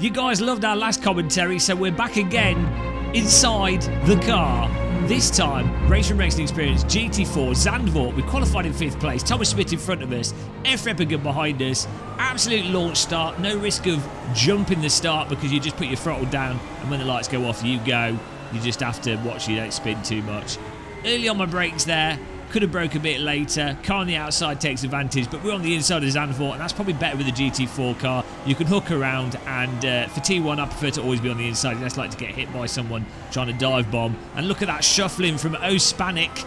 You guys loved our last commentary, so we're back again inside the car. This time, Race from Racing Experience GT4 Zandvoort. We qualified in 5th place. Thomas Smith in front of us. F. Reppigan behind us. Absolute launch start. No risk of jumping the start because you just put your throttle down and when the lights go off, you go. You just have to watch you don't spin too much. Early on my brakes there. Could have broke a bit later. Car on the outside takes advantage, but we're on the inside of Zandvoort, and that's probably better with the GT4 car. You can hook around, and for T1, I prefer to always be on the inside. I just like to get hit by someone trying to dive bomb. And look at that shuffling from Ospanic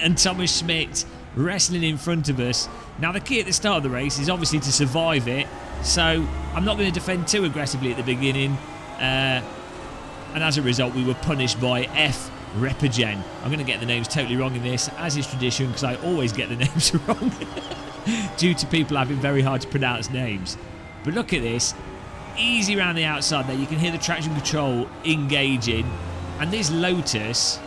and Thomas Schmidt wrestling in front of us. Now, the key at the start of the race is obviously to survive it, so I'm not going to defend too aggressively at the beginning. And as a result, we were punished by F. Reppigan. I'm going to get the names totally wrong in this, as is tradition, because I always get the names wrong due to people having very hard to pronounce names. But look at this. Easy around the outside there. You can hear the traction control engaging. And this Lotus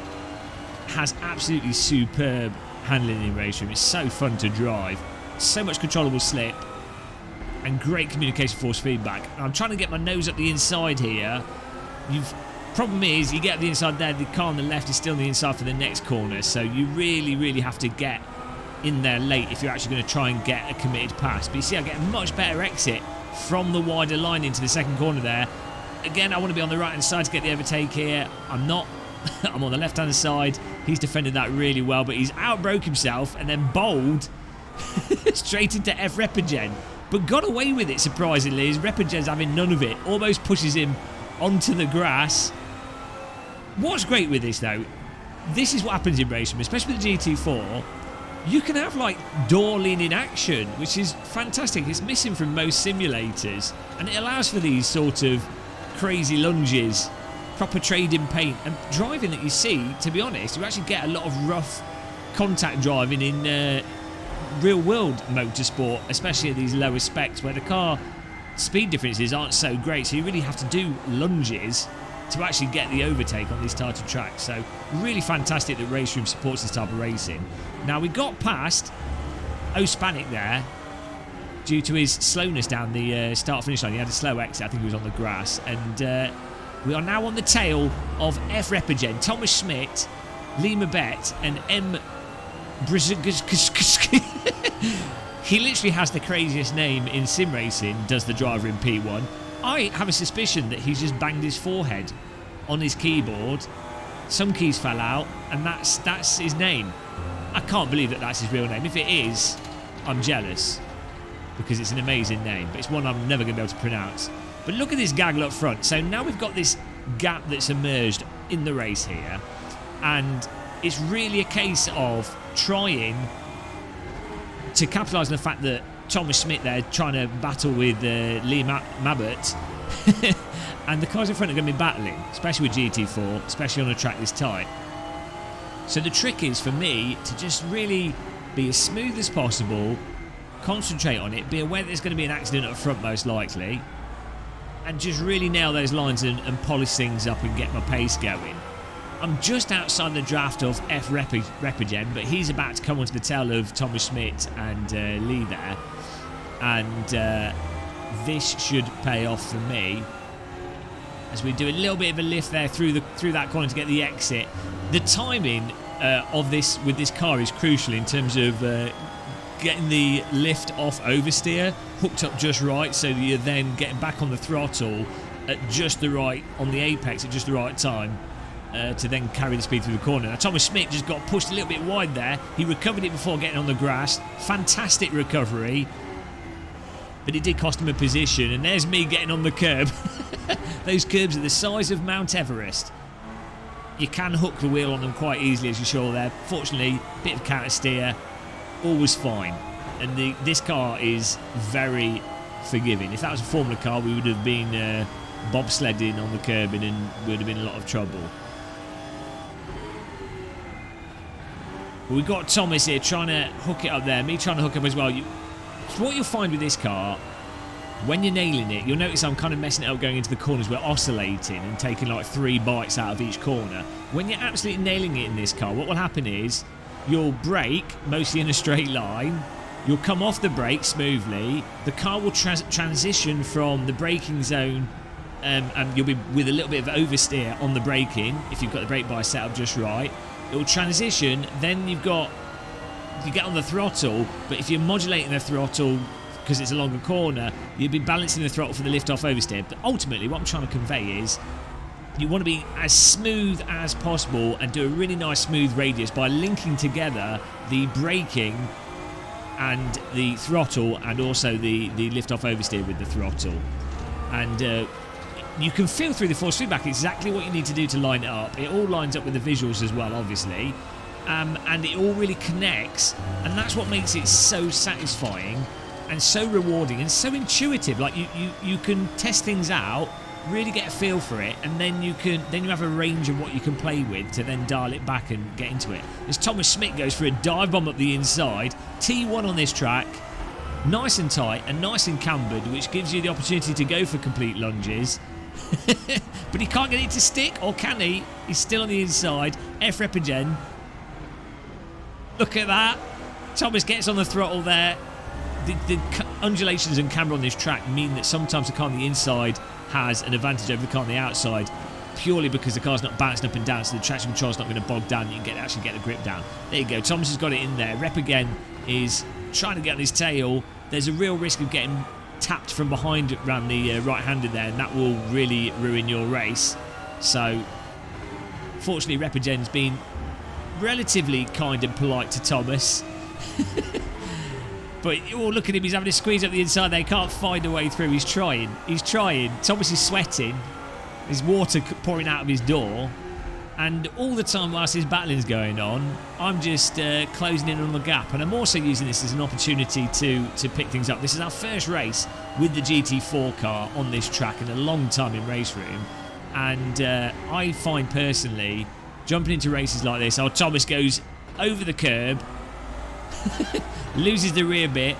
has absolutely superb handling in race room. It's so fun to drive. So much controllable slip. And great communication force feedback. I'm trying to get my nose up the inside here. Problem is, you get up the inside there, the car on the left is still on the inside for the next corner, so you really have to get in there late if you're actually going to try and get a committed pass. But you see, I get a much better exit from the wider line into the second corner there. Again, I want to be on the right hand side to get the overtake here. I'm not. I'm on the left hand side. He's defended that really well, but he's outbroke himself and then bowled straight into F. Reppigan, but got away with it surprisingly, as Reppigan's having none of it. Almost pushes him onto the grass. What's great with this though, this is what happens in racing, especially with the GT4. You can have like door leaning action, which is fantastic. It's missing from most simulators, and it allows for these sort of crazy lunges, proper trading paint, and driving that you see, to be honest, you actually get a lot of rough contact driving in real world motorsport, especially at these lower specs where the car speed differences aren't so great, so you really have to do lunges to actually get the overtake on these types of tracks. So really fantastic that Race Room supports this type of racing. Now, we got past Ospanic there due to his slowness down the start-finish line. He had a slow exit, I think he was on the grass, and we are now on the tail of F. Reppigan, Thomas Schmidt, Lee Mabet and M. He literally has the craziest name in sim racing, does the driver in P1. I have a suspicion that he's just banged his forehead on his keyboard. Some keys fell out, and that's his name. I can't believe that that's his real name. If it is, I'm jealous, because it's an amazing name, but it's one I'm never going to be able to pronounce. But look at this gaggle up front. So now we've got this gap that's emerged in the race here, and it's really a case of trying to capitalise on the fact that Thomas Schmidt there trying to battle with Lee Mabet and the cars in front are going to be battling, especially with GT4, especially on a track this tight. So the trick is for me to just really be as smooth as possible, concentrate on it, be aware that there's going to be an accident up front most likely, and just really nail those lines and polish things up and get my pace going. I'm just outside the draft of F. Reppigan, but he's about to come onto the tail of Thomas Schmidt and Lee there. And this should pay off for me as we do a little bit of a lift there through that corner to get the exit. The timing of this with this car is crucial in terms of getting the lift off oversteer hooked up just right, so that you're then getting back on the throttle at just the right, on the apex at just the right time. To then carry the speed through the corner. Now, Thomas Schmidt just got pushed a little bit wide there. He recovered it before getting on the grass. Fantastic recovery. But it did cost him a position. And there's me getting on the curb. Those curbs are the size of Mount Everest. You can hook the wheel on them quite easily, as you saw there. Fortunately, a bit of counter steer. All was fine. And this car is very forgiving. If that was a Formula car, we would have been bobsledding on the curbing and would have been in a lot of trouble. But we've got Thomas here trying to hook it up there. Me trying to hook up as well. So what you'll find with this car, when you're nailing it, you'll notice I'm kind of messing it up going into the corners. We're oscillating and taking like 3 bites out of each corner. When you're absolutely nailing it in this car, what will happen is you'll brake mostly in a straight line. You'll come off the brake smoothly. The car will transition from the braking zone, and you'll be with a little bit of oversteer on the braking if you've got the brake bar set up just right. It will transition, then you get on the throttle, but if you're modulating the throttle because it's a longer corner, you'll be balancing the throttle for the lift-off oversteer. But ultimately, what I'm trying to convey is you want to be as smooth as possible and do a really nice smooth radius by linking together the braking and the throttle and also the lift-off oversteer with the throttle. And you can feel through the force feedback exactly what you need to do to line it up. It all lines up with the visuals as well, obviously. And it all really connects, and that's what makes it so satisfying and so rewarding and so intuitive. Like you can test things out, really get a feel for it, and then you have a range of what you can play with to then dial it back and get into it. As Thomas Schmidt goes for a dive bomb up the inside, T1 on this track, nice and tight and nice and cambered, which gives you the opportunity to go for complete lunges. But he can't get it to stick, or can he? He's still on the inside. F-Rep again. Look at that. Thomas gets on the throttle there. The undulations and camber on this track mean that sometimes the car on the inside has an advantage over the car on the outside, purely because the car's not bouncing up and down, so the traction control's not going to bog down. You can actually get the grip down. There you go. Thomas has got it in there. Rep again is trying to get on his tail. There's a real risk of getting tapped from behind around the right-hander there, and that will really ruin your race. So, fortunately, Repigen's been relatively kind and polite to Thomas. But look at him, he's having to squeeze up the inside there. He can't find a way through. He's trying. Thomas is sweating. There's water pouring out of his door. And all the time whilst his battling's going on, I'm just closing in on the gap. And I'm also using this as an opportunity to pick things up. This is our first race with the GT4 car on this track in a long time in Race Room. And I find personally, jumping into races like this, Thomas goes over the curb, loses the rear bit.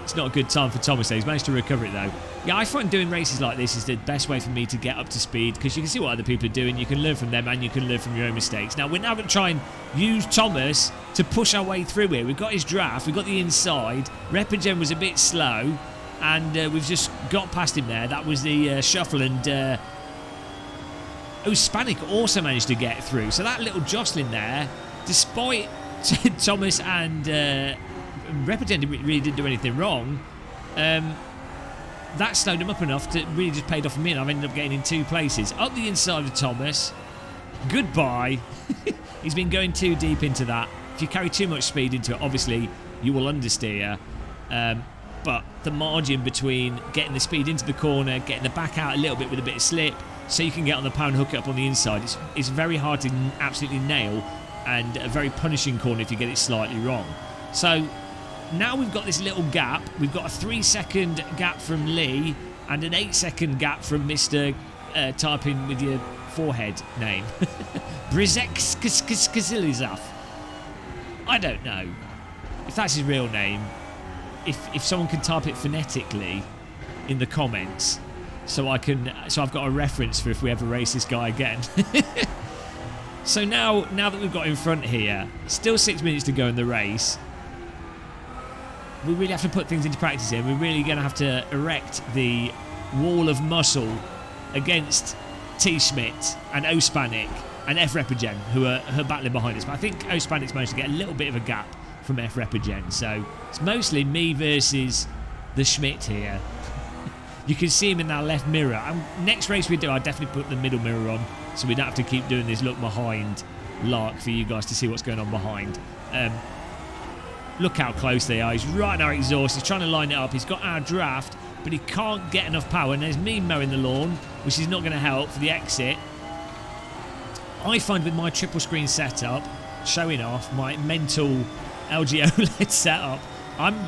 It's not a good time for Thomas though. He's managed to recover it though. Yeah, I find doing races like this is the best way for me to get up to speed, because you can see what other people are doing, you can learn from them, and you can learn from your own mistakes. Now, we're now going to try and use Thomas to push our way through here. We've got his draft, we've got the inside. Repigen was a bit slow, and we've just got past him there. That was the shuffle, and Hispanic also managed to get through. So that little jostling there, despite Thomas and Repigen really didn't do anything wrong, that slowed him up enough to really just paid off for me, and I've ended up getting in 2 places. Up the inside of Thomas. Goodbye. He's been going too deep into that. If you carry too much speed into it, obviously you will understeer. But the margin between getting the speed into the corner, getting the back out a little bit with a bit of slip, so you can get on the power and hook it up on the inside, it's very hard to absolutely nail, and a very punishing corner if you get it slightly wrong. So now we've got this little gap. We've got a 3-second gap from Lee and an 8-second gap from Mr. Type in with your forehead name. Brizek. I don't know if that's his real name. If someone can type it phonetically in the comments, so I've got a reference for if we ever race this guy again. So now that we've got in front here, still 6 minutes to go in the race. We really have to put things into practice here. We're really going to have to erect the wall of muscle against T. Schmidt and Hispanic and F. Repigen, who are battling behind us. But I think Hispanic's managed to get a little bit of a gap from F. Repigen. So it's mostly me versus the Schmidt here. You can see him in that left mirror. Next race we do, I'll definitely put the middle mirror on, so we don't have to keep doing this look behind lark for you guys to see what's going on behind. Look how close they are. He's right in our exhaust. He's trying to line it up. He's got our draft, but he can't get enough power. And there's me mowing the lawn, which is not going to help for the exit. I find with my triple screen setup, showing off my mental LG OLED setup,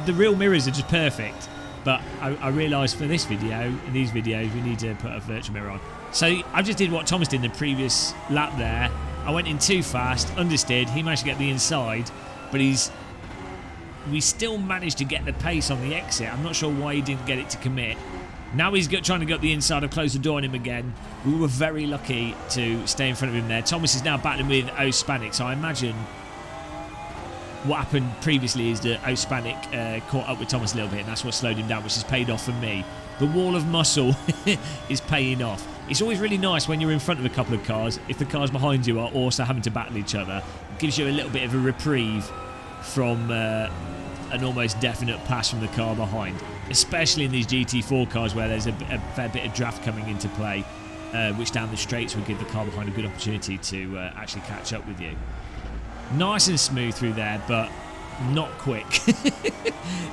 the real mirrors are just perfect. But I realised for this video, in these videos, we need to put a virtual mirror on. So I just did what Thomas did in the previous lap there. I went in too fast, understeered. He managed to get the inside, but we still managed to get the pace on the exit. I'm not sure why he didn't get it to commit. Now he's trying to go up the inside. I've closed the door on him again. We were very lucky to stay in front of him there. Thomas is now battling with Hispanic, so I imagine what happened previously is that Hispanic caught up with Thomas a little bit, and that's what slowed him down, which has paid off for me. The wall of muscle is paying off. It's always really nice when you're in front of a couple of cars, if the cars behind you are also having to battle each other. It gives you a little bit of a reprieve from an almost definite pass from the car behind, especially in these GT4 cars where there's a fair bit of draft coming into play, which down the straights would give the car behind a good opportunity to actually catch up with you. Nice and smooth through there, but not quick.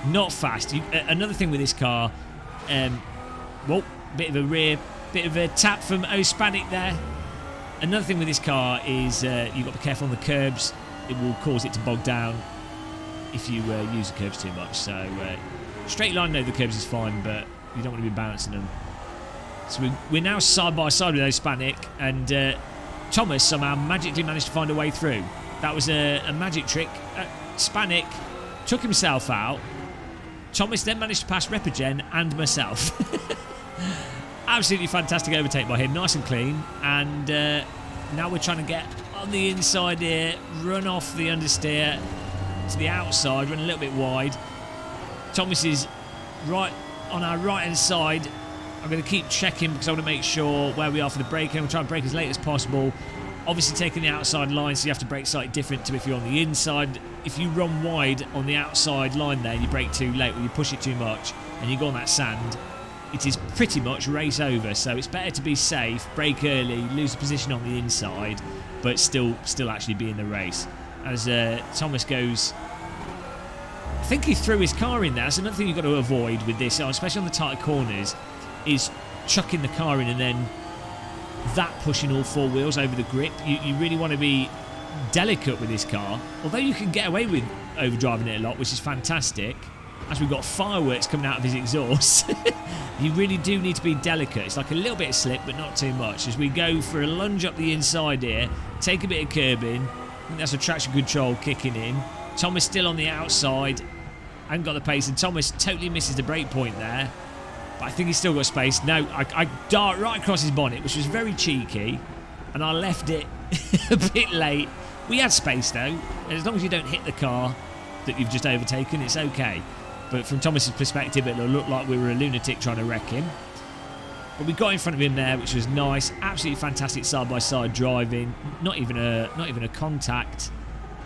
Not fast. Another thing with this car, well, bit of a tap from Hispanic there. Another thing with this car is you've got to be careful on the curbs. It will cause it to bog down if you use the curbs too much. So straight line over the curbs is fine, but you don't want to be bouncing them. So we're now side by side with Hispanic, and Thomas somehow magically managed to find a way through. That was a magic trick. Hispanic took himself out. Thomas then managed to pass Repigen and myself. Absolutely fantastic overtake by him, nice and clean. And now we're trying to get on the inside here, run off the understeer to the outside, run a little bit wide. Thomas is right on our right hand side. I'm going to keep checking because I want to make sure where we are for the braking. I'm trying to brake as late as possible. Obviously taking the outside line, so you have to brake slightly different to if you're on the inside. If you run wide on the outside line there and you brake too late or you push it too much and you go on that sand, it is pretty much race over. So it's better to be safe, brake early, lose the position on the inside, but still actually be in the race. As Thomas goes, I think he threw his car in there. That's another thing you've got to avoid with this, especially on the tighter corners, is chucking the car in and then that pushing all four wheels over the grip. You really want to be delicate with this car, although you can get away with overdriving it a lot, which is fantastic. As we've got fireworks coming out of his exhaust, you really do need to be delicate. It's like a little bit of slip, but not too much. As we go for a lunge up the inside here, take a bit of curbing. I think that's a traction control kicking in. Thomas still on the outside, hasn't got the pace, and Thomas totally misses the brake point there. But I think he's still got space. No, I dart right across his bonnet, which was very cheeky, and I left it a bit late. We had space though, and as long as you don't hit the car that you've just overtaken, it's okay. But from Thomas's perspective, it looked like we were a lunatic trying to wreck him. But we got in front of him there, which was nice. Absolutely fantastic side-by-side driving. Not even a contact.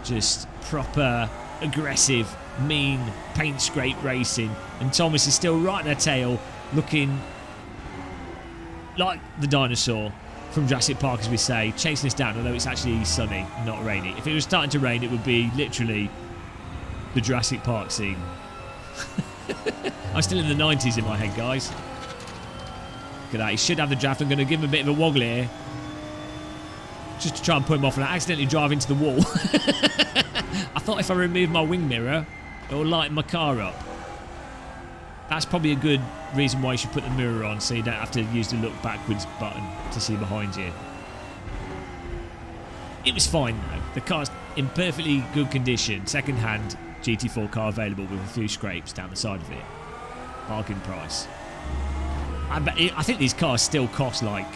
Just proper, aggressive, mean, paint scrape racing. And Thomas is still right in their tail, looking like the dinosaur from Jurassic Park, as we say, chasing us down, although it's actually sunny, not rainy. If it was starting to rain, it would be literally the Jurassic Park scene. I'm still in the 90s in my head, guys. Look at that, he should have the draft. I'm going to give him a bit of a woggle here, just to try and put him off, and I accidentally drive into the wall. I thought if I remove my wing mirror, it will lighten my car up. That's probably a good reason why you should put the mirror on, so you don't have to use the look backwards button to see behind you. It was fine though. The car's in perfectly good condition. Second hand GT4 car available with a few scrapes down the side of it. Bargain price. I think these cars still cost like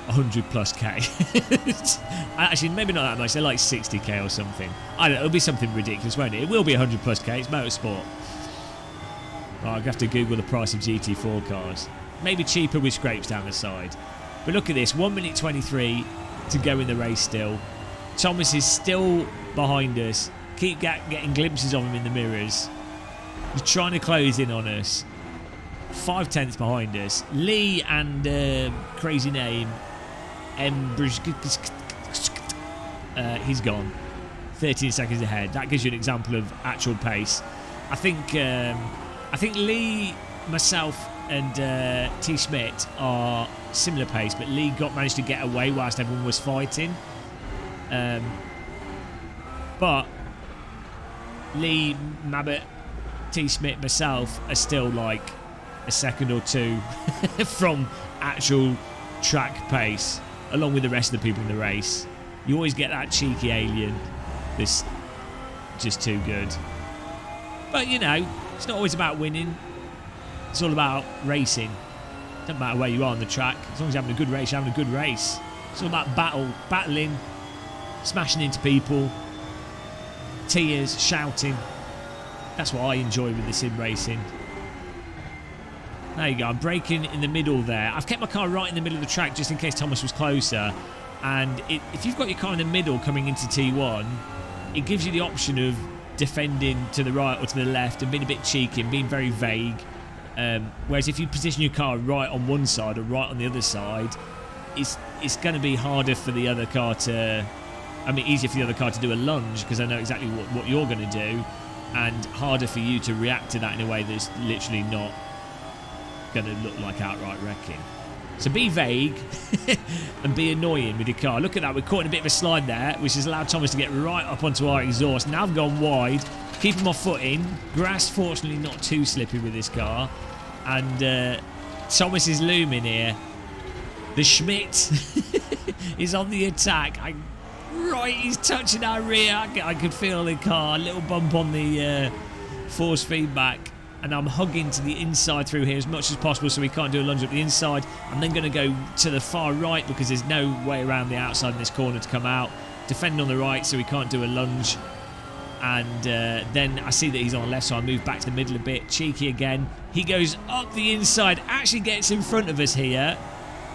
100 plus K. Actually, maybe not that much. They're like 60k or something. I don't know. It'll be something ridiculous, won't it? It will be 100 plus K. It's motorsport. Oh, I'll have to Google the price of GT4 cars. Maybe cheaper with scrapes down the side. But look at this. 1 minute 23 to go in the race still. Thomas is still behind us. Keep getting glimpses of him in the mirrors. He's trying to close in on us. 5 tenths behind us. Lee and crazy name he's gone. 13 seconds ahead. That gives you an example of actual pace. I think Lee, myself, and T. Schmidt are similar pace, but Lee managed to get away whilst everyone was fighting. But Lee, Mabbott, T. Schmidt, myself are still like a second or two from actual track pace, along with the rest of the people in the race. You always get that cheeky alien that's just too good. But you know, it's not always about winning. It's all about racing. Doesn't matter where you are on the track. As long as you're having a good race, you're having a good race. It's all about battling, smashing into people. tears, shouting. That's what I enjoy with the sim racing. There you go, I'm braking in the middle there. I've kept my car right in the middle of the track just in case Thomas was closer. And if you've got your car in the middle coming into T1, it gives you the option of defending to the right or to the left and being a bit cheeky and being very vague. Whereas if you position your car right on one side or right on the other side, it's going to be harder for the other car to... I mean, easier for the other car to do a lunge because I know exactly what you're going to do, and harder for you to react to that in a way that's literally not going to look like outright wrecking. So be vague and be annoying with your car. Look at that, we're caught in a bit of a slide there, which has allowed Thomas to get right up onto our exhaust. Now I've gone wide, keeping my foot in. Grass, fortunately, not too slippy with this car. And Thomas is looming here. The Schmidt is on the attack. Right, he's touching our rear. I could feel the car, a little bump on the force feedback. And I'm hugging to the inside through here as much as possible so we can't do a lunge up the inside. I'm then going to go to the far right because there's no way around the outside in this corner to come out. Defending on the right so we can't do a lunge. And then I see that he's on the left, so I move back to the middle a bit. Cheeky again. He goes up the inside, actually gets in front of us here.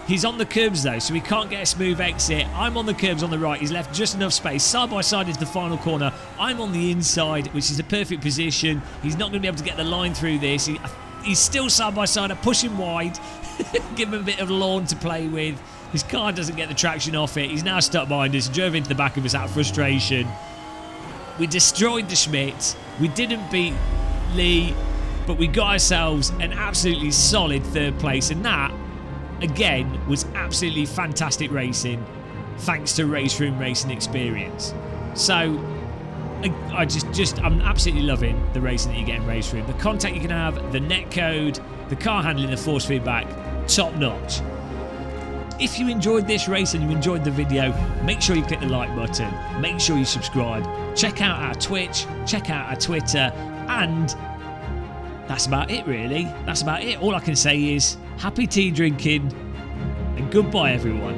He's on the curbs though, so he can't get a smooth exit. I'm on the curbs on the right. He's left just enough space. Side by side into the final corner. I'm on the inside, which is a perfect position. He's not going to be able to get the line through this. He's still side by side. I push him wide. Give him a bit of lawn to play with. His car doesn't get the traction off it. He's now stuck behind us. Drove into the back of us out of frustration. We destroyed the Schmidt. We didn't beat Lee, but we got ourselves an absolutely solid third place, and that, again, was absolutely fantastic racing thanks to Race Room Racing Experience. So I'm absolutely loving the racing that you get in Race Room. The contact you can have, the net code, the car handling, the force feedback, top notch. If you enjoyed this race and you enjoyed the video, make sure you click the like button, make sure you subscribe, check out our Twitch, check out our Twitter, and that's about it really. That's about it. All I can say is happy tea drinking and goodbye everyone.